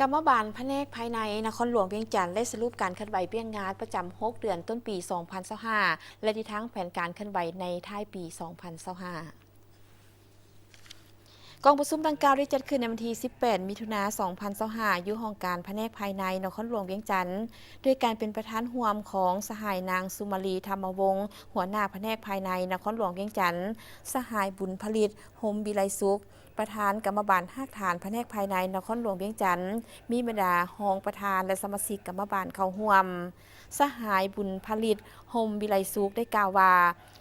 กรรมบาลแผนกภายในนครหลวงเวียงจันทร์ได้สรุปการเคลื่อนไหวเบี้ยงงานประจำ6 เดือนต้นปี 2025และทิศทางแผนการเคลื่อนไหวในท้ายปี 2025กองประชุมดังกล่าวได้จัดขึ้นในวันที่ 18 มิถุนายน 2025อยู่ห้องการแผนกภายในนครหลวงเวียงจันทร์ด้วยการเป็นประธานร่วมของสหายนางสุมาลีธรรมวงศ์หัวหน้าแผนกภายในนครหลวงเวียงจันทร์สหายบุญผลิตโฮมบิไลสุขประธานกรรมบาลภาคฐานแผนกภายในนครหลวงเวียงจันทร์มีบรรดารองประธานและสมาชิกกรรมบาลเข้าร่วมสหายบุญผลิตโฮมบิไลสุขได้กล่าวว่า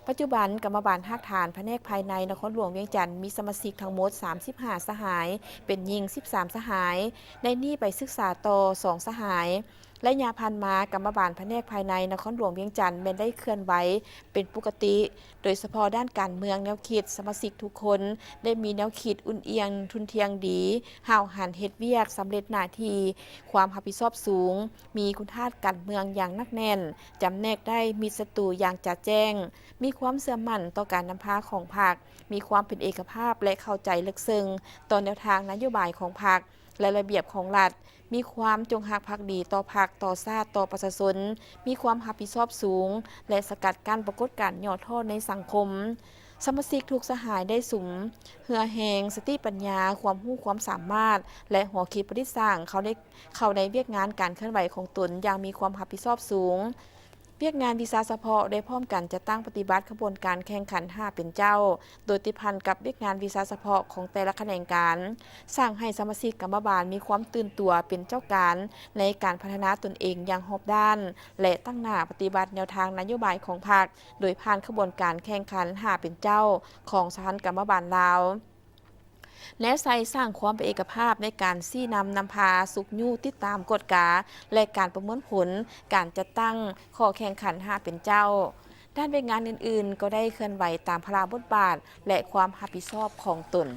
ปัจจุบันกรรมบาลภาคฐานแผนกภายในนครหลวงเวียงจันทร์มีสมาชิกทั้งหมด35 สหายเป็นหญิง13 สหายในนี้ไปศึกษาต่อ2 สหายและยาพันมากรรมบาลแผนกภายในนครหลวงเวียงจันทร์แม้ได้เคลื่อนไหวเป็นปกติโดยเฉพาะด้านการเมืองแนวคิดสมาชิกทุกคนได้มีแนวคิดอุ่นเอียงทุนเทียงดีห่าวหันเฮ็ดเวียกสำเร็จหน้าที่ความรับผิดชอบสูงมีคุณค่าการเมืองอย่างนักแน่นจำแนกได้มีศัตรูอย่างจัดแจ้งมีความเสื่อมั่นต่อการนำพาของพรรคมีความเป็นเอกภาพและเข้าใจลึกซึ้งต่อแนวทางนโยบายของพรรคและระเบียบของรัฐมีความจงรักภักดีต่อพรรคต่อชาติต่อประชาชนมีความรับผิดชอบสูงและสกัดกั้นปรากฏการณ์ย่อท่อในสังคมสมาชิกทุกสหายได้สุมเหือแหงสติปัญญาความรู้ความสามารถและหัวคิดประดิษฐ์สร้างเขาในเวียกงานการเคลื่อนไหวของตนอย่างมีความรับผิดชอบสูงเวียกงานวิชาเฉพาะได้พร้อมกันจะตั้งปฏิบัติขบวนการแข่งขัน5เป็นเจ้าโดยติดพันกับเวียกงานวิชาเฉพาะของแต่ละแขนงการสร้างให้สมาชิกกรรมบาลมีความตื่นตัวเป็นเจ้าการในการพัฒนาตนเองอย่างรอบด้านและตั้งหน้าปฏิบัติแนวทางนโยบายของพรรคโดยผ่านขบวนการแข่งขัน5เป็นเจ้าของสถานกรรมบาลลาวและใส่สร้างความเป็นเอกภาพในการซี่นำพาสุกยู่ติดตามกฎกาและการประเมินผลการจัดตั้งข้อแข่งขัน5เป็นเจ้าด้านเวียกงานอื่นๆก็ได้เคลื่อนไหวตามพลาบทบาทและความรับผิดชอบของตน